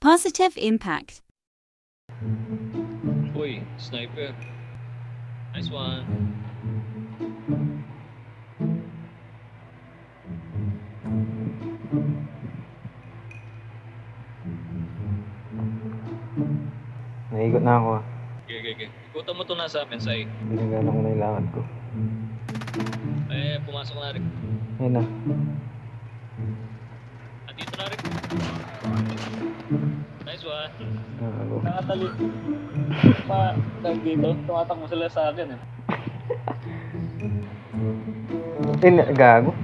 Positive impact. Uy, sniper. Nice one. Naikot na ako. Okay. Ikutan mo to na sa akin, Sai. Binagana ko na yung lakad ko. Pumasok na rin. Ayun na. Dito na rin. Nice one. Gago. Nakatali. Dito, tumatakbo sila sa akin eh. Gago.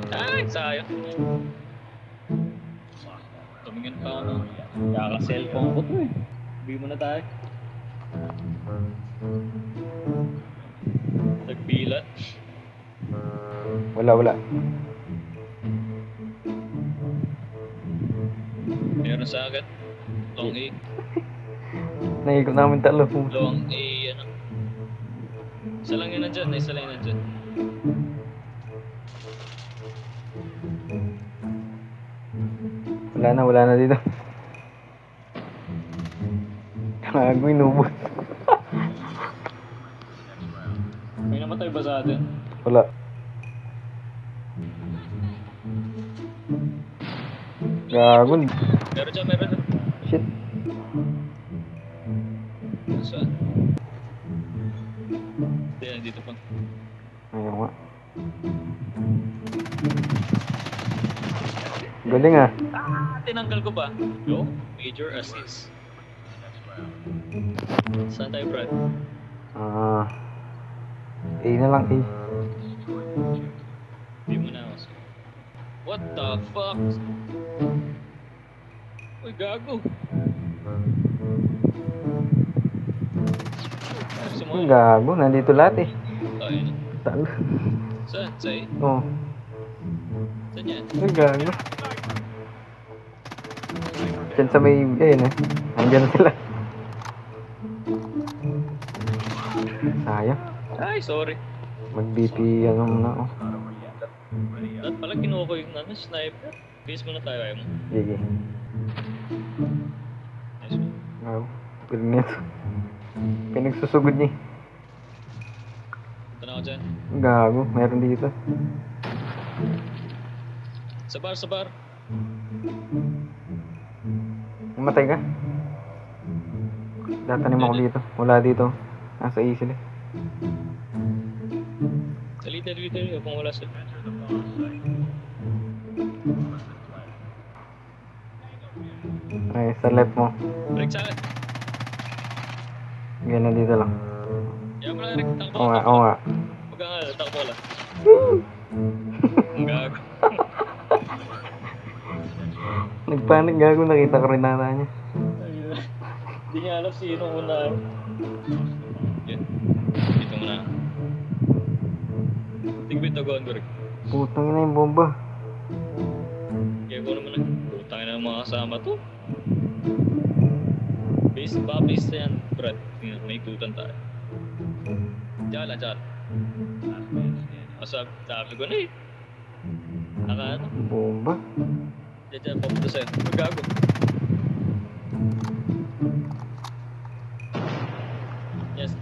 Ay, sayang. Tumingin pa ako. Kaka-cellphone ko to eh. Bigyan mo na tayo. Nagbilat. Wala. Meron sa akin. Long A. Naikot namin talo. Long A, ano. Isa lang yun nandyan. Isa lang yun nandyan. Wala na dito. Gago, inubos. May namatay ba sa atin? Wala. Gago. Meron dyan. Shit. Saan? Dito pa. Ayun nga. Galing ah. Tinanggal ko pa. Yo, major assist. Saan tayo, Brad? A na lang, A. Hindi mo na ako. What the fuck? Uy, gago. Gago, nandito lahat eh. Ayun. Saan? Saan? Say? Oo. Saan yan? Gago. Diyan sa may, ayun eh. Andiyan na sila. Sayang. Ay, sorry. Mag-BP ano muna ako. At pala kinuha ko yung sniper. Base muna tayo, ayaw mo. Sige. Nice one. Gago. Galing nito. Pinagsusugod niya. Punta na ako dyan. Gago, meron dito. Sa bar. Namatay ka? Tatanim ako dito. Wala dito. Nasa A sila. Salita dito kung wala sila. Ay, sa left mo. Rick sa akin. Ganyan dito lang. Yan mo lang, Rick. Takbo. Oo nga. Huwag ka nga, takbo lang. Ang gago. Nagpanik gago, nakita ko rin nata niya. Hindi niya alam sino una. Yan. Dito muna. Tigbit na gawin ko, Rick. Putang ina yung bomba. Kaya ko naman putang ina ng mga kasama to. Base na yan, Brad. Tingnan, may ikutan tayo. Diyan. Sabi ko na eh. Ano? Bomba? Diyan, papunta sa'yo. Magago. Yes.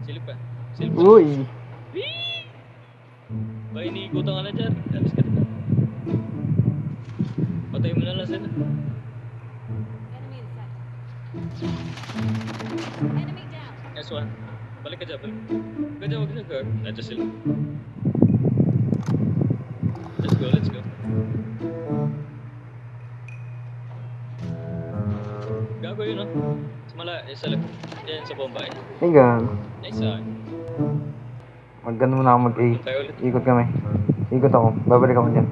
Silip pa. Uy! Whee! Ba, iniikutan ka na dyan. Alis ka na. Patay mo na lang sila. Enemy down. Yes, one. Balik ka dyan. Huwag ka dyan. Nandiyan sila. Let's go. Gago yun, no? Sa left. Yan, sa bomba. Ay gago. Nice one. Mag-gano muna ako mag-A. Tayo ulit. Ikot kami. Ikot ako. Babalik ako dyan.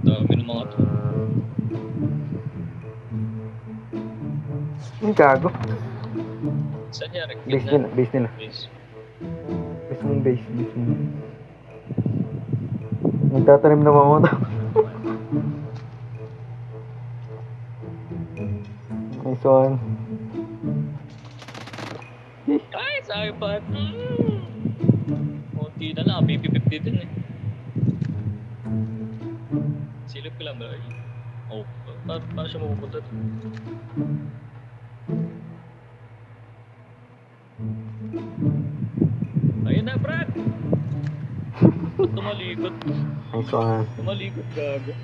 Dami ng mga to. Ay gago. Saan yan, Rick? Base nila. Base. Base mo. Nagtatanim na mamoto. Nice one. Ay, sa iPad. Kunti na lang. BP50 din eh. Silip ka lang ba? Oh, paano siya mapupunta? Ayun na, Brad! Ba't tumalikot? Nice one. Tumalikot, gago.